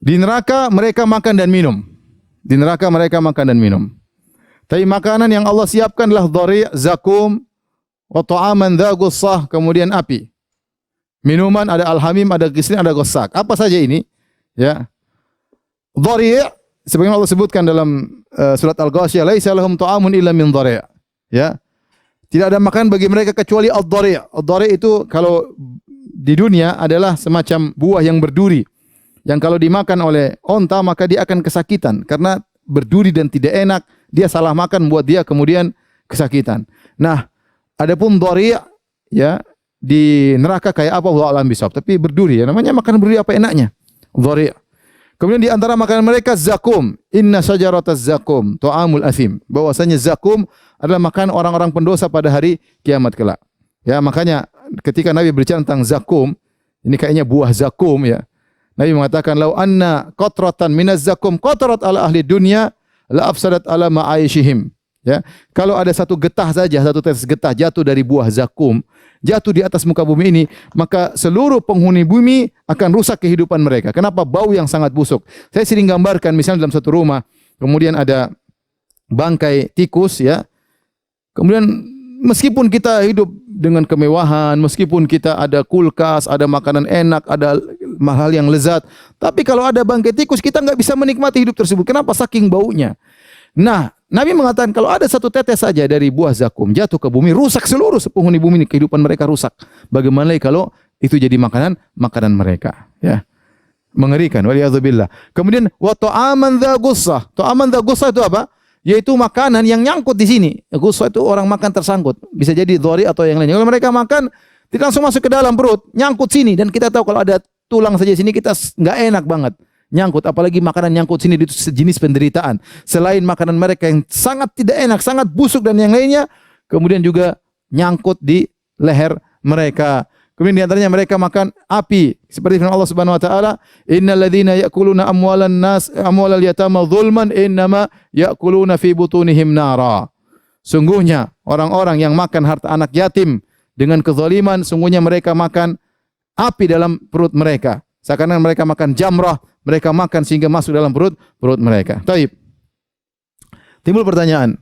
Di neraka mereka makan dan minum. Di neraka mereka makan dan minum. Tapi makanan yang Allah siapkan adalah dhari', zakum, wa ta'aman dha gussah, kemudian api. Minuman ada al-hamim, ada ghislin, ada ghassak. Apa saja ini? Ya. Dhari', sebagaimana Allah sebutkan dalam surat Al-Ghasyiyah, laisa lahum ta'amun illa min dhari'. Ya. Tidak ada makanan bagi mereka kecuali ad-dhari'. Ad-dhari' itu kalau di dunia adalah semacam buah yang berduri. Yang kalau dimakan oleh onta maka dia akan kesakitan karena berduri dan tidak enak. Dia salah makan buat dia kemudian kesakitan. Nah, adapun dhari' ya di neraka kayak apa wallahu a'lam bishawab, tapi berduri ya. Namanya makan berduri apa enaknya? Dhari'. Kemudian di antara makanan mereka zakum. Inna syajarataz zakum ta'amul athim. Bahwasanya zakum adalah makanan orang-orang pendosa pada hari kiamat kelak. Ya, makanya ketika Nabi berbicara tentang zakum, ini kayaknya buah zakum ya. Nabi mengatakan, "Lau anna qatratan minaz zakum qatarat ala ahli dunya la afsadat ala ma'aishihim." Ya, kalau ada satu getah saja, satu tetes getah jatuh dari buah zakum, jatuh di atas muka bumi ini, maka seluruh penghuni bumi akan rusak kehidupan mereka. Kenapa? Bau yang sangat busuk. Saya sering gambarkan misalnya dalam satu rumah, kemudian ada bangkai tikus ya. Kemudian meskipun kita hidup dengan kemewahan, meskipun kita ada kulkas, ada makanan enak, ada hal yang lezat, tapi kalau ada bangkai tikus kita nggak bisa menikmati hidup tersebut. Kenapa? Saking baunya. Nah, Nabi mengatakan kalau ada satu tetes saja dari buah zakum jatuh ke bumi, rusak seluruh penghuni bumi ini, kehidupan mereka rusak. Bagaimana lagi kalau itu jadi makanan mereka? Ya, mengerikan. Waliyadzubillah. Kemudian wa ta'aman dha gussah. Ta'aman dha gussah itu apa? Yaitu makanan yang nyangkut di sini. Gussah itu orang makan tersangkut. Bisa jadi dhari atau yang lainnya. Kalau mereka makan tidak langsung masuk ke dalam perut, nyangkut sini, dan kita tahu kalau ada tulang saja sini kita nggak enak banget. Nyangkut, apalagi makanan nyangkut sini itu sejenis penderitaan. Selain makanan mereka yang sangat tidak enak, sangat busuk dan yang lainnya, kemudian juga nyangkut di leher mereka. Kemudian di antaranya mereka makan api. Seperti firman Allah Subhanahu wa taala, "Innal ladzina ya'kuluna amwalal yatama dzulman innama ya'kuluna fi butunihim nara." Sungguhnya orang-orang yang makan harta anak yatim dengan kezaliman, sungguhnya mereka makan api dalam perut mereka. Seakan-akan mereka makan jamrah, mereka makan sehingga masuk dalam perut mereka. Taib. Timbul pertanyaan,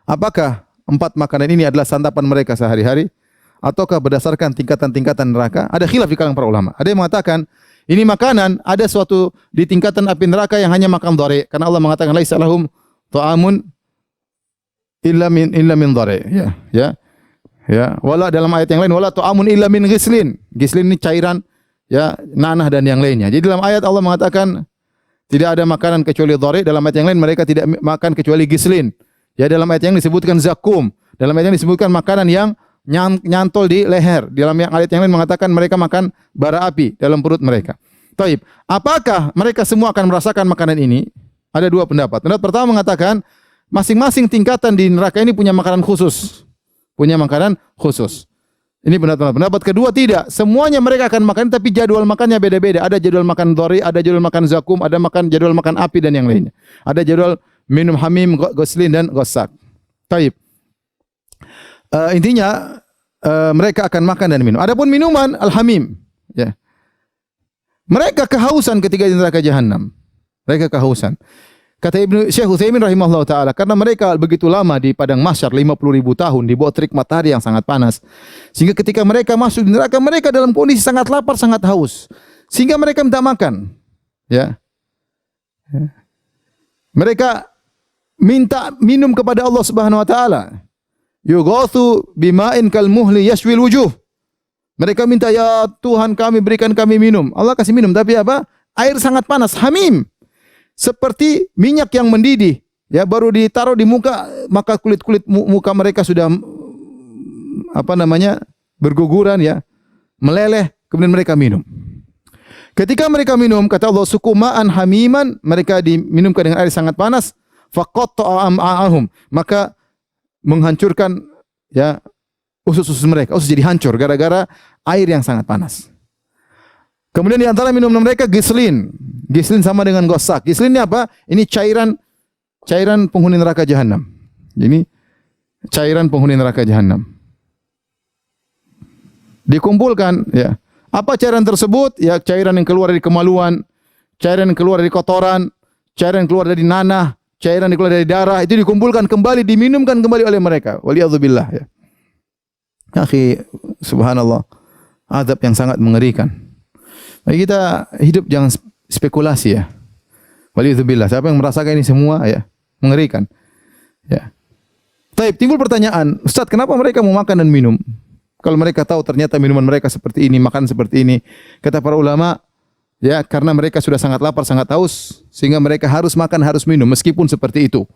apakah 4 makanan ini adalah santapan mereka sehari-hari ataukah berdasarkan tingkatan-tingkatan neraka? Ada khilaf di kalangan para ulama. Ada yang mengatakan ini makanan ada suatu di tingkatan api neraka yang hanya makan dhari, karena Allah mengatakan laisa lahum ta'amun illa min dhari. Ya. Wala dalam ayat yang lain wala ta'amun illa min ghislin. Ghislin ini cairan ya, nanah dan yang lainnya. Jadi dalam ayat Allah mengatakan tidak ada makanan kecuali dhari, dalam ayat yang lain mereka tidak makan kecuali ghislin. Ya, dalam ayat yang disebutkan zakum, dalam ayat yang disebutkan makanan yang nyantol di leher. Dalam ayat yang lain mengatakan mereka makan bara api dalam perut mereka. Taib. Apakah mereka semua akan merasakan makanan ini? Ada 2 pendapat. Pendapat pertama mengatakan masing-masing tingkatan di neraka ini punya makanan khusus. Punya makanan khusus. Ini pendapat. Pendapat kedua tidak. Semuanya mereka akan makan tapi jadwal makannya beda-beda. Ada jadwal makan dhari, ada jadwal makan zakum, ada jadwal makan api dan yang lainnya. Ada jadwal minum hamim, ghislin dan ghassak. Taib. Intinya mereka akan makan dan minum. Adapun minuman al-hamim, ya. Mereka kehausan ketika di neraka jahanam. Mereka kehausan. Kata Syekh Utsaimin rahimahullah taala, karena mereka begitu lama di padang mahsyar 50.000 tahun di bawah terik matahari yang sangat panas, sehingga ketika mereka masuk di neraka mereka dalam kondisi sangat lapar, sangat haus, sehingga mereka minta makan. Ya. Mereka minta minum kepada Allah Subhanahu wa taala. Yughathu bima'in kal muhli yashwil wujuh. Mereka minta, ya Tuhan kami, berikan kami minum. Allah kasih minum, tapi apa? Air sangat panas, hamim. Seperti minyak yang mendidih, ya, baru ditaruh di muka, maka kulit-kulit muka mereka sudah berguguran ya, meleleh, kemudian mereka minum. Ketika mereka minum, kata Allah, sukumaan hamiman, mereka diminumkan dengan air sangat panas, faqatta'a am'a'ahum, maka menghancurkan ya usus-usus mereka, usus jadi hancur gara-gara air yang sangat panas. Kemudian di antara minuman mereka ghislin. Ghislin sama dengan ghassak. Ghislin ini apa? Ini cairan penghuni neraka jahanam. Ini cairan penghuni neraka jahanam. Dikumpulkan ya. Apa cairan tersebut? Ya, cairan yang keluar dari kemaluan, cairan yang keluar dari kotoran, cairan yang keluar dari nanah, cairan yang keluar dari darah, itu dikumpulkan kembali, diminumkan kembali oleh mereka. Waliyadzubillah ya. Akhi, subhanallah, azab yang sangat mengerikan. Bagi kita hidup jangan spekulasi ya. Waliyadzubillah, siapa yang merasakan ini semua ya, mengerikan. Ya. Taib, timbul pertanyaan, Ustaz, kenapa mereka mau makan dan minum? Kalau mereka tahu ternyata minuman mereka seperti ini, makan seperti ini. Kata para ulama, ya, karena mereka sudah sangat lapar, sangat haus, sehingga mereka harus makan, harus minum, meskipun seperti itu.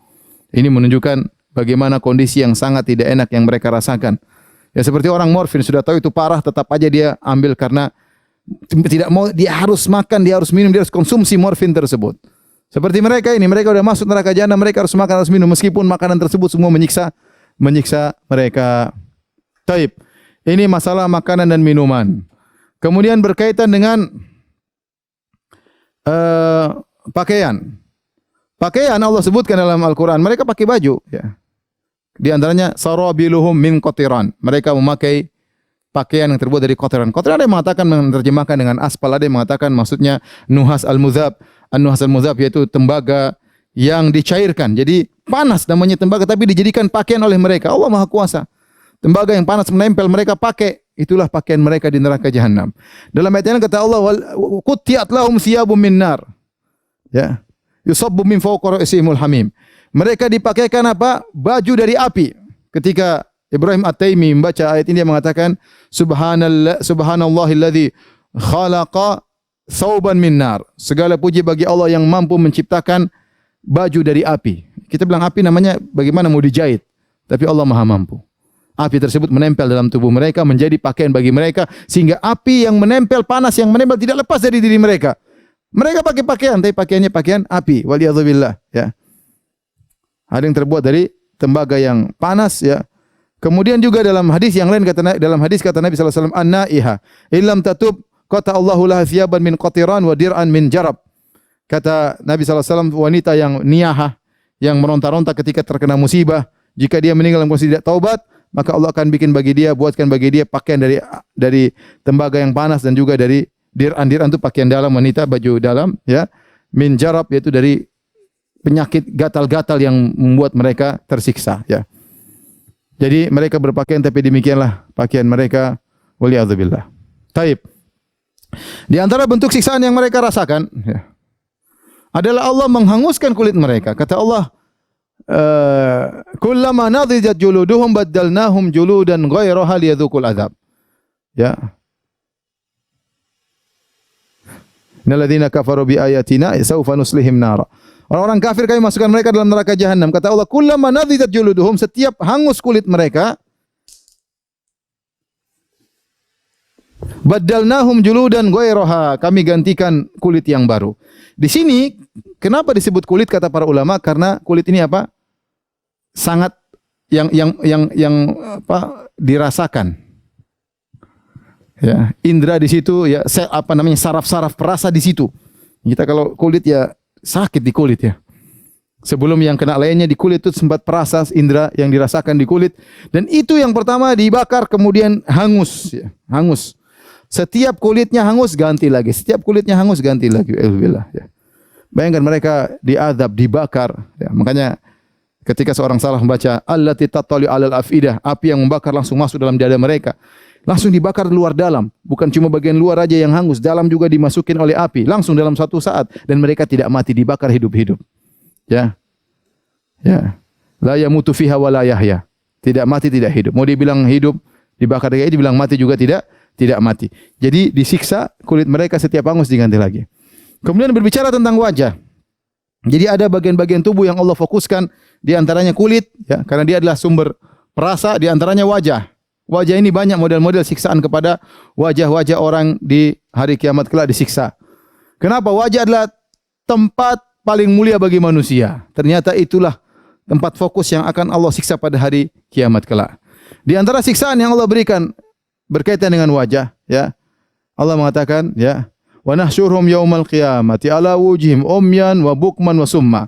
Ini menunjukkan bagaimana kondisi yang sangat tidak enak yang mereka rasakan. Ya, seperti orang morfin, sudah tahu itu parah, tetap aja dia ambil karena tidak mau, dia harus makan, dia harus minum, dia harus konsumsi morfin tersebut. Seperti mereka ini, mereka sudah masuk neraka jahanam, mereka harus makan, harus minum, meskipun makanan tersebut semua menyiksa mereka. Taib. Ini masalah makanan dan minuman. Kemudian berkaitan dengan pakaian. Pakaian Allah sebutkan dalam Al-Quran, mereka pakai baju. Ya. Di antaranya sarabiluhum min qatiran. Mereka memakai pakaian yang terbuat dari kotoran. Kotoran ada yang mengatakan, menerjemahkan dengan aspal, ada yang mengatakan maksudnya nuhas al-muzab. An-nuhas al-muzab yaitu tembaga yang dicairkan. Jadi panas namanya tembaga, tapi dijadikan pakaian oleh mereka. Allah Maha Kuasa. Tembaga yang panas menempel, mereka pakai. Itulah pakaian mereka di neraka jahanam. Dalam ayat yang kata Allah, "Qutti'at lahum thiyabun min nar." Ya. Yusabbu min fawqi ra'sihimul hamim. Mereka dipakaikan apa? Baju dari api. Ketika Ibrahim At-Taimi membaca ayat ini, dia mengatakan, Subhanallahilladzi khalaqa thawban min nar. Segala puji bagi Allah yang mampu menciptakan baju dari api. Kita bilang api namanya bagaimana mau dijahit, tapi Allah Maha mampu. Api tersebut menempel dalam tubuh mereka, menjadi pakaian bagi mereka, sehingga api yang menempel, panas yang menempel tidak lepas dari diri mereka. Mereka pakai pakaian, tapi pakaiannya pakaian api. Waliyadzubillah. Ya. Ada yang terbuat dari tembaga yang panas. Ya. Kemudian juga dalam hadis yang lain, kata Nabi SAW, An-na'iha illam tatub kata Allahu laha thiyaban min qatiran wa dir'an min jarab. Kata Nabi SAW, wanita yang niyahah, yang meronta-ronta ketika terkena musibah, jika dia meninggal dalam kondisi tidak taubat, maka Allah akan buatkan bagi dia pakaian dari tembaga yang panas, dan juga dari dir'an. Dir'an itu pakaian dalam wanita, baju dalam, ya. Min jarab yaitu dari penyakit gatal-gatal yang membuat mereka tersiksa, ya. Jadi mereka berpakaian, tapi demikianlah pakaian mereka. Waliyadzubillah. Taib. Di antara bentuk siksaan yang mereka rasakan, ya, adalah Allah menghanguskan kulit mereka. Kata Allah, kullama nadijat juluduhum baddalnahum juludan ghairaha liyadzuqul adzab. Ya. Innalladzina kafaru biayatina sawfa nuslihim nara. Orang-orang kafir kami masukkan mereka dalam neraka jahanam. Kata Allah, kullama nadijat juluduhum, setiap hangus kulit mereka, baddalnahum juludan ghairaha, kami gantikan kulit yang baru. Di sini kenapa disebut kulit, kata para ulama? Karena kulit ini apa? Sangat yang apa? Dirasakan. Ya, indra di situ, ya, saraf-saraf perasa di situ. Kita kalau kulit ya sakit di kulit, ya. Sebelum yang kena lainnya di kulit itu sempat perasa indra yang dirasakan di kulit, dan itu yang pertama dibakar kemudian hangus, ya, hangus. Setiap kulitnya hangus ganti lagi, setiap kulitnya hangus ganti lagi. Alhamdulillah, ya. Bayangkan mereka diazab, dibakar, ya. Makanya ketika seorang salah membaca allati tattali alal afidah, api yang membakar langsung masuk dalam dada mereka. Langsung dibakar luar dalam, bukan cuma bagian luar aja yang hangus, dalam juga dimasukin oleh api langsung dalam satu saat, dan mereka tidak mati, dibakar hidup-hidup. Ya. Ya. La yamutu fiha wa la yahya. Tidak mati, tidak hidup. Mau dibilang hidup, dibakar lagi, dibilang mati juga tidak mati. Jadi disiksa, kulit mereka setiap hangus diganti lagi. Kemudian berbicara tentang wajah. Jadi ada bagian-bagian tubuh yang Allah fokuskan, di antaranya kulit, ya, karena dia adalah sumber perasa, di antaranya wajah. Wajah ini banyak model-model siksaan kepada wajah-wajah orang di hari kiamat kelak disiksa. Kenapa? Wajah adalah tempat paling mulia bagi manusia. Ternyata itulah tempat fokus yang akan Allah siksa pada hari kiamat kelak. Di antara siksaan yang Allah berikan berkaitan dengan wajah, ya. Allah mengatakan, ya, wa nahsyurhum yaumal qiyamati ala wujhihim umyan wa bukman wa summa.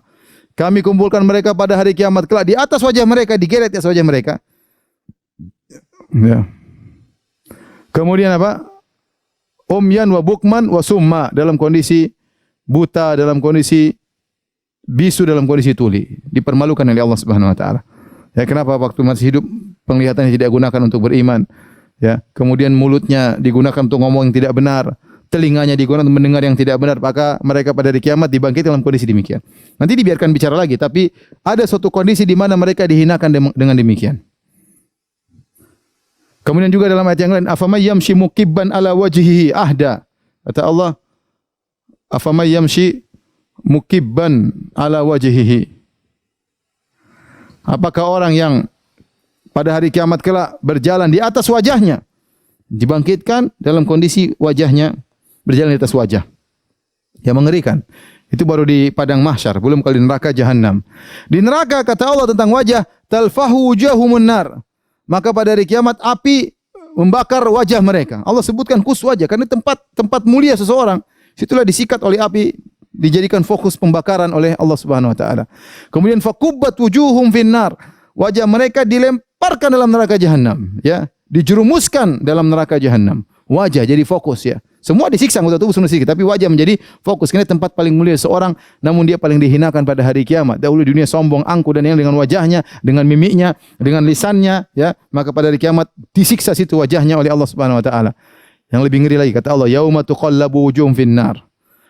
Kami kumpulkan mereka pada hari kiamat kelak, di atas wajah mereka, digeret di atas wajah mereka. Ya. Kemudian apa? Umyan wa bukman wa summa, dalam kondisi buta dalam kondisi bisu dalam kondisi tuli, dipermalukan oleh Allah Subhanahu wa taala. Ya, kenapa waktu masih hidup penglihatannya tidak gunakan untuk beriman? Ya, kemudian mulutnya digunakan untuk ngomong yang tidak benar, telinganya digunakan untuk mendengar yang tidak benar, maka mereka pada hari kiamat dibangkit dalam kondisi demikian. Nanti dibiarkan bicara lagi, tapi ada suatu kondisi di mana mereka dihinakan dengan demikian. Kemudian juga dalam ayat yang lain, afamay yamshi mukibban ala wajhihi ahda. Kata Allah, afamay yamshi mukibban ala wajhihi. Apakah orang yang pada hari kiamat kelak berjalan di atas wajahnya, dibangkitkan dalam kondisi wajahnya berjalan di atas wajah. Ya, mengerikan. Itu baru di padang mahsyar, belum kali di neraka jahanam. Di neraka kata Allah tentang wajah, talfahu wujuhumun nar. Maka pada hari kiamat api membakar wajah mereka. Allah sebutkan khusus wajah karena tempat mulia seseorang, situlah disikat oleh api, dijadikan fokus pembakaran oleh Allah Subhanahu wa taala. Kemudian fakubbat wujuhum finnar. Wajah mereka dilemparkan dalam neraka jahanam, ya, dijerumuskan dalam neraka jahanam. Wajah jadi fokus, ya. Semua disiksa anggota tubuh semua disiksa, tapi wajah menjadi fokus. Karena tempat paling mulia seorang, namun dia paling dihinakan pada hari kiamat. Dahulu dunia sombong, angkuh dan yang dengan wajahnya, dengan mimiknya, dengan lisannya, ya. Maka pada hari kiamat disiksa situ wajahnya oleh Allah Subhanahu wa taala. Yang lebih ngeri lagi kata Allah, yauma tuqallabu wujuhum finnar.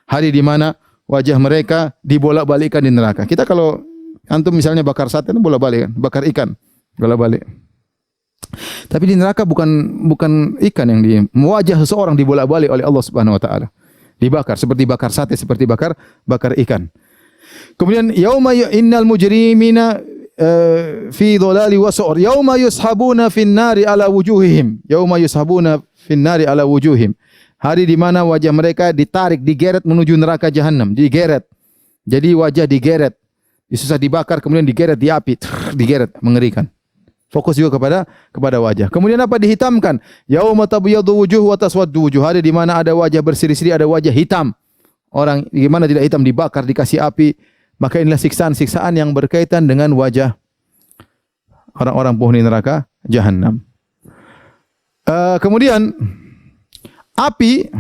Hari di mana wajah mereka dibolak-balikkan di neraka. Kita kalau antum misalnya bakar sate itu bolak-balik kan, bakar ikan bolak-balik. Tapi di neraka bukan ikan yang wajah seseorang dibolak-balik oleh Allah Subhanahu wa taala. Dibakar seperti bakar sate, seperti bakar ikan. Kemudian yauma innal mujrimina fi dhalali wa su'ur yauma yushabuna fin nari ala wujuhihim. Yauma yushabuna fin nari ala wujuhihim. Hari di mana wajah mereka ditarik, digeret menuju neraka jahanam, digeret. Jadi wajah digeret, disusah dibakar, kemudian digeret di api, digeret, mengerikan. Fokus juga kepada wajah. Kemudian apa dihitamkan? Yauma tabyadu wujuh wa taswaddu wujuh. Hari di mana ada wajah berseri-seri, ada wajah hitam. Orang di mana tidak hitam dibakar, dikasih api. Maka inilah siksaan-siksaan yang berkaitan dengan wajah orang-orang penghuni neraka jahanam. Kemudian api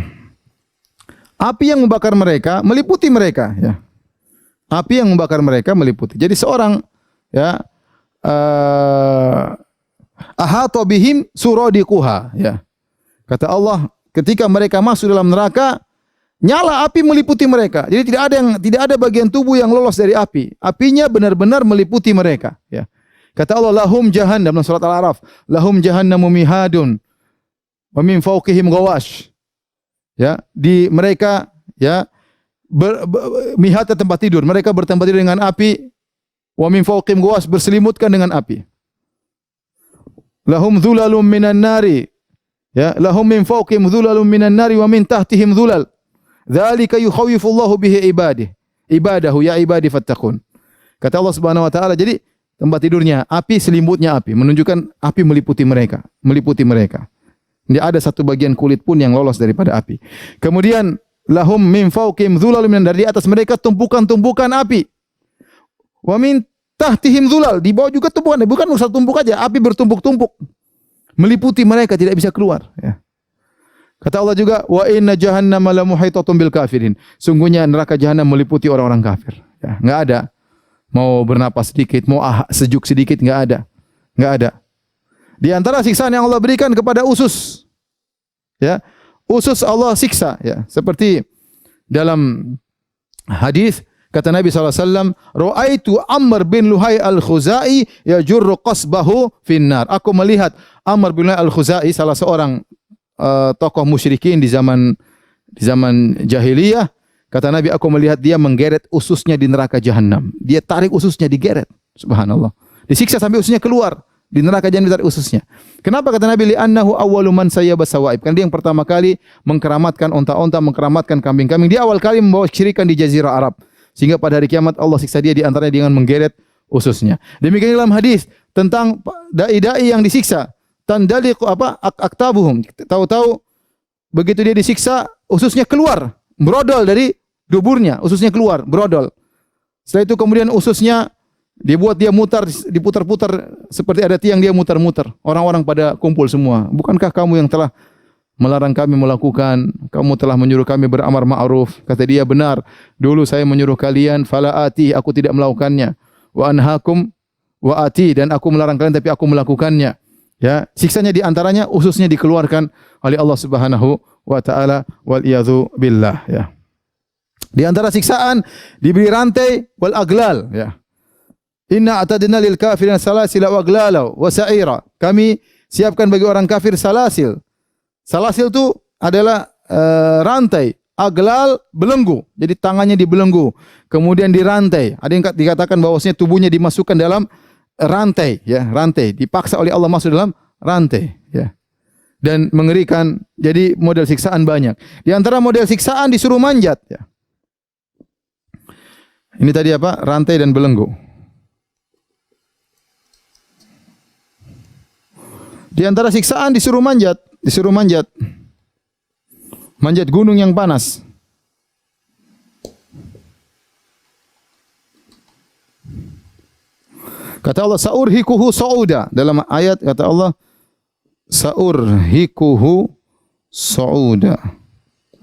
yang membakar mereka meliputi mereka, ya. Api yang membakar mereka meliputi. Jadi seorang, ya, ahata bihim suradiquha, ya. Kata Allah, ketika mereka masuk dalam neraka, nyala api meliputi mereka. Jadi tidak ada bagian tubuh yang lolos dari api. Apinya benar-benar meliputi mereka, ya. Kata Allah, lahum jahannam dalam surat Al-A'raf, lahum jahannamu mihadun wa min fawqihim ghawash. Ya, di mereka, ya, mihatnya tempat tidur. Mereka bertempat tidur dengan api. Wa min fawqihim ghawash, berselimutkan dengan api. Lahum dhulalum minan nari. Ya, lahum min fawqihim dhulalum minan nari wa min tahtihim dhulal. Dzalika yukhawwifullahu bihi ibadahu ya ibadi fattaqun. Kata Allah Subhanahu wa taala, jadi tempat tidurnya api, selimutnya api, menunjukkan api meliputi mereka. Tidak ada satu bagian kulit pun yang lolos daripada api. Kemudian lahum min fawqihim dhulal minan nar, di atas mereka tumpukan-tumpukan api. Wa min tahtihim dhulal, di bawah juga tumpukan, bukan satu tumpuk aja, api bertumpuk-tumpuk. Meliputi mereka, tidak bisa keluar, ya. Kata Allah juga, wa inna jahannama la muhitatun bil kafirin. Sungguhnya neraka jahanam meliputi orang-orang kafir, ya. Enggak ada mau bernapas sedikit, mau sejuk sedikit, enggak ada. Di antara siksaan yang Allah berikan kepada usus, ya, usus Allah siksa, ya, seperti dalam hadis kata Nabi SAW, Ra'aitu Amr bin Luhai al-Khuzai yajurru qasbahu finnar. Aku melihat Amr bin Luhai al-Khuzai, salah seorang tokoh musyrikin di zaman jahiliyah. Kata Nabi, aku melihat dia menggeret ususnya di neraka jahanam. Dia tarik ususnya, digeret. Subhanallah. Disiksa sampai ususnya keluar. Di neraka jahanam ditarik ususnya. Kenapa kata Nabi? Li'annahu awwalu man sayyaba sawaib. Kan dia yang pertama kali mengkeramatkan onta-onta, mengkeramatkan kambing-kambing. Dia awal kali membawa kesyirikan di jazirah Arab. Sehingga pada hari kiamat Allah siksa dia di antaranya dengan menggeret ususnya. Demikian dalam hadis tentang dai-dai yang disiksa. Tandaliqu aktabuhum. Tahu-tahu begitu dia disiksa, ususnya keluar, brodol dari duburnya, ususnya keluar, brodol. Setelah itu kemudian ususnya dibuat dia diputar-putar seperti ada tiang, dia mutar-mutar. Orang-orang pada kumpul semua. Bukankah kamu yang telah melarang kami melakukan. Kamu telah menyuruh kami beramar ma'ruf. Kata dia, benar. Dulu saya menyuruh kalian, fala ati, aku tidak melakukannya. Wa anhakum wa ati, dan aku melarang kalian tapi aku melakukannya. Ya, siksanya di antaranya ususnya dikeluarkan oleh Allah Subhanahu wa taala, wal iyadzu billah, ya. Di antara siksaan diberi rantai wal aglal, ya. Inna atadna lil kafirin salasila wa aglala wa sa'ira. Kami siapkan bagi orang kafir salasil. Salasil itu adalah rantai, aglal belenggu. Jadi tangannya dibelenggu, kemudian dirantai. Ada yang dikatakan bahwasanya tubuhnya dimasukkan dalam rantai, ya, rantai. Dipaksa oleh Allah masuk dalam rantai, ya. Dan mengerikan. Jadi model siksaan banyak. Di antara model siksaan disuruh manjat, ya. Ini tadi apa? Rantai dan belenggu. Di antara siksaan disuruh manjat. Manjat gunung yang panas. Kata Allah, sa'urhikuhu sa'uda. Dalam ayat kata Allah, sa'urhikuhu sa'uda.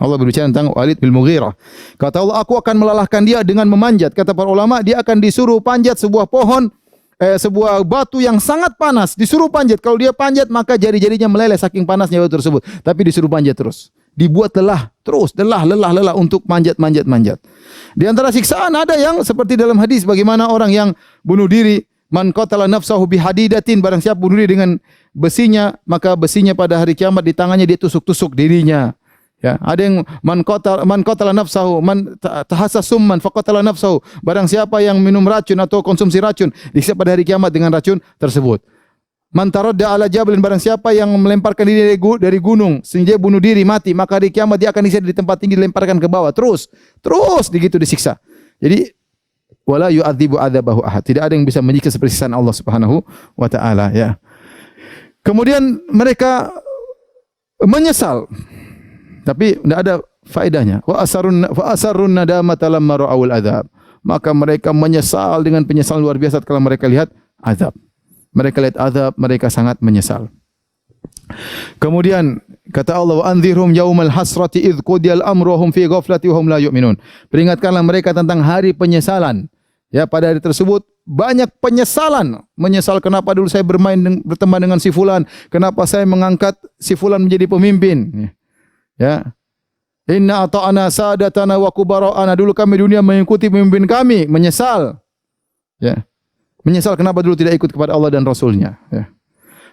Allah berbicara tentang Walid bin Mughirah. Kata Allah, aku akan melalahkan dia dengan memanjat. Kata para ulama, dia akan disuruh panjat sebuah pohon, sebuah batu yang sangat panas, disuruh panjat. Kalau dia panjat, maka jari-jarinya meleleh saking panasnya batu tersebut. Tapi disuruh panjat terus. Dibuat lelah terus, lelah untuk manjat. Di antara siksaan ada yang seperti dalam hadis, bagaimana orang yang bunuh diri, man qatala nafsahu bihadidatin, barang siapa bunuh diri dengan besinya, maka besinya pada hari kiamat di tangannya dia tusuk-tusuk dirinya. Ya, ada yang man qatala nafsahu, man tahassa summan faqatala nafsahu. Barang siapa yang minum racun atau konsumsi racun, disiksa pada hari kiamat dengan racun tersebut. Man taradda ala jabalin, barang siapa yang melemparkan diri dari gunung sehingga bunuh diri mati, maka hari kiamat dia akan disiksa di tempat tinggi, dilemparkan ke bawah terus begitu disiksa. Jadi wala yu'adzibu adzabahu ahad. Tidak ada yang bisa menyiksa seperti siksaan Allah Subhanahu wa taala, ya. Kemudian mereka menyesal, tapi tidak ada faedahnya. Wa asarrun nadamata lamma ra'awul adzab. Maka mereka menyesal dengan penyesalan luar biasa kalau mereka lihat azab. Mereka lihat azab, mereka sangat menyesal. Kemudian kata Allah, wa anzirhum yaumal hasrati idz qudiyal amru hum fi ghaflati wa hum la yu'minun. Peringatkanlah mereka tentang hari penyesalan. Ya, pada hari tersebut banyak penyesalan. Menyesal kenapa dulu saya berteman dengan si fulan, kenapa saya mengangkat si fulan menjadi pemimpin. Ya. Inna ata'ana sadatana wa kubara'ana. Dulu kami dunia mengikuti pemimpin kami, menyesal. Ya. Menyesal kenapa dulu tidak ikut kepada Allah dan Rasulnya. Ya.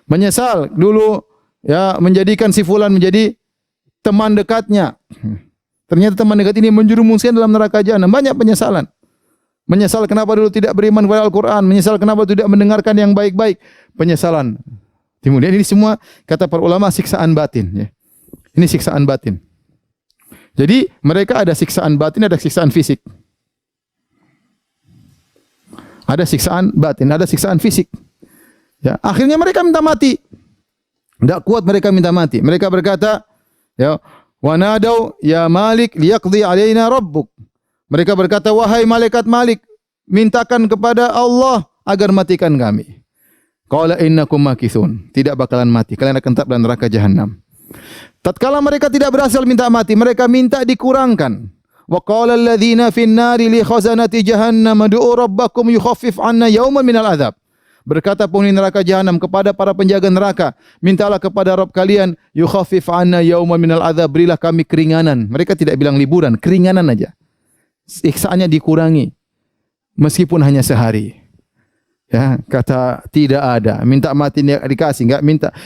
Menyesal dulu, ya, menjadikan si fulan menjadi teman dekatnya. Ternyata teman dekat ini menjerumuskan dalam neraka jahanam. Banyak penyesalan. Menyesal kenapa dulu tidak beriman kepada Al-Quran. Menyesal kenapa tidak mendengarkan yang baik-baik. Penyesalan. Kemudian ini semua kata para ulama siksaan batin. Ya. Ini siksaan batin. Jadi mereka ada siksaan batin, ada siksaan fisik. Ada siksaan batin, ada siksaan fisik. Ya, akhirnya mereka minta mati. Tidak kuat mereka minta mati. Mereka berkata, ya, wa nadau ya Malik liyaqdi alaina rabbuk. Mereka berkata, wahai malaikat Malik, mintakan kepada Allah agar matikan kami. Qala innakum makithun. Tidak bakalan mati. Kalian akan tetap dalam neraka jahanam. Tatkala mereka tidak berhasil minta mati, mereka minta dikurangkan. Wa qala alladhina fin nari li khazanati jahannam ud'u rabbakum yukhaffif 'anna yawman minal adzab. Berkata penghuni neraka jahanam kepada para penjaga neraka, mintalah kepada Rabb kalian, yukhaffif 'anna yawman minal adzab, berilah kami keringanan. Mereka tidak bilang liburan, keringanan aja. Siksaannya dikurangi meskipun hanya sehari. Ya, kata tidak ada. Minta mati enggak dikasih, enggak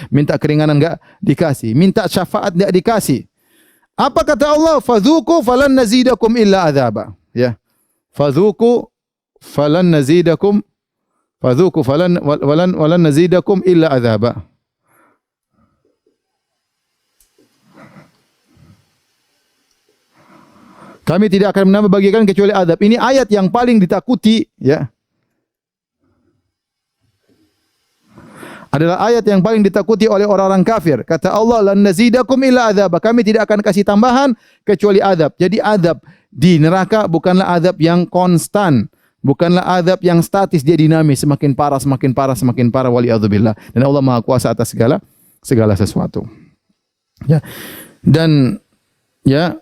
minta keringanan enggak dikasih, minta syafaat enggak dikasih. Apa kata Allah? Fadzuku falan nazidakum illa adzaba. Ya. Fadzuku falan nazidakum walan nazidakum illa adzaba. Kami tidak akan menambah bagi kalian kecuali azab. Ini ayat yang paling ditakuti, ya. Adalah ayat yang paling ditakuti oleh orang-orang kafir. Kata Allah, lan nazidakum illa adzab. Kami tidak akan kasih tambahan kecuali azab. Jadi azab di neraka bukanlah azab yang konstan, bukanlah azab yang statis, dia dinamis, semakin parah, semakin parah, semakin parah, wali'adzubillah. Dan Allah Maha Kuasa atas segala sesuatu. Ya. Dan ya,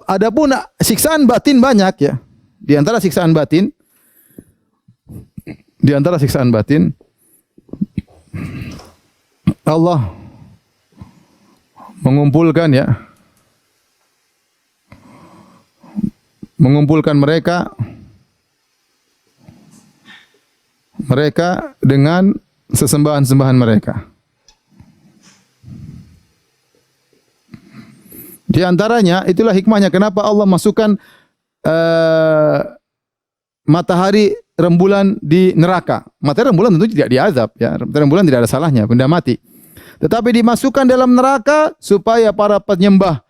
adapun siksaan batin banyak ya. Di antara siksaan batin Allah mengumpulkan mereka dengan sesembahan-sembahan mereka. Di antaranya itulah hikmahnya kenapa Allah masukkan matahari rembulan di neraka. Matahari rembulan tentu tidak diazab ya. Matahari rembulan tidak ada salahnya, benda mati. Tetapi dimasukkan dalam neraka supaya para penyembah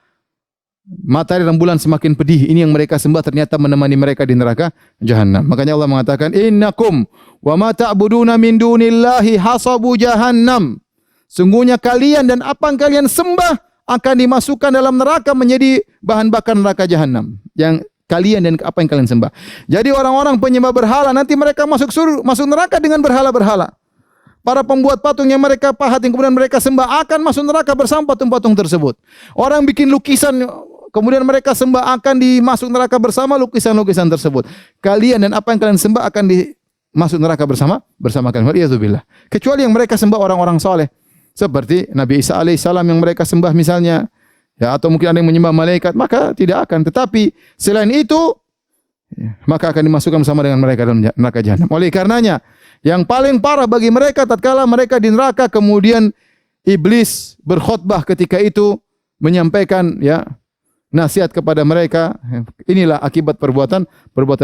matahari rembulan semakin pedih. Ini yang mereka sembah ternyata menemani mereka di neraka jahanam. Makanya Allah mengatakan innakum wa ma ta'buduna min dunillahi hasabu jahannam. Sungguhnya kalian dan apa yang kalian sembah akan dimasukkan dalam neraka menjadi bahan bakar neraka jahanam. Yang kalian dan apa yang kalian sembah. Jadi orang-orang penyembah berhala nanti mereka masuk neraka dengan berhala-berhala. Para pembuat patung yang mereka pahat yang kemudian mereka sembah akan masuk neraka bersama patung-patung tersebut. Orang bikin lukisan kemudian mereka sembah akan dimasuk neraka bersama lukisan-lukisan tersebut. Kalian dan apa yang kalian sembah akan masuk neraka bersama kalian. Waliyadzubillah. Kecuali yang mereka sembah orang-orang soleh. Seperti Nabi Isa alaihissalam yang mereka sembah misalnya. Ya, atau mungkin ada yang menyembah malaikat, maka tidak akan. Tetapi selain itu, maka akan dimasukkan bersama dengan mereka dalam neraka jahanam. Oleh karenanya, yang paling parah bagi mereka tatkala mereka di neraka kemudian iblis berkhutbah ketika itu menyampaikan nasihat kepada mereka. Inilah akibat perbuatan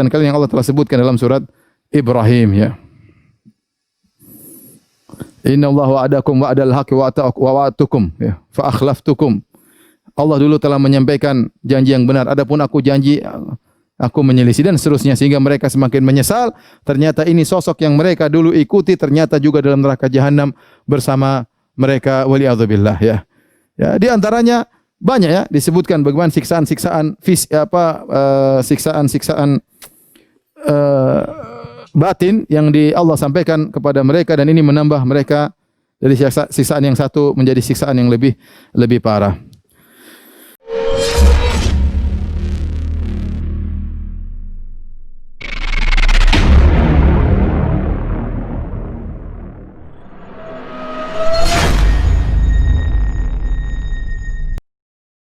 kalian yang Allah telah sebutkan dalam surat Ibrahim ya. Inna Allah wa'adakum wa'adal haqqi wa'atukum ya fa akhlaftukum. Allah dulu telah menyampaikan janji yang benar. Adapun aku janji aku menyelisih dan seterusnya sehingga mereka semakin menyesal. Ternyata ini sosok yang mereka dulu ikuti ternyata juga dalam neraka jahanam bersama mereka waliyadzubillah ya. Ya, di antaranya banyak ya disebutkan bagaimana siksaan-siksaan batin yang Allah sampaikan kepada mereka dan ini menambah mereka dari siksaan yang satu menjadi siksaan yang lebih parah.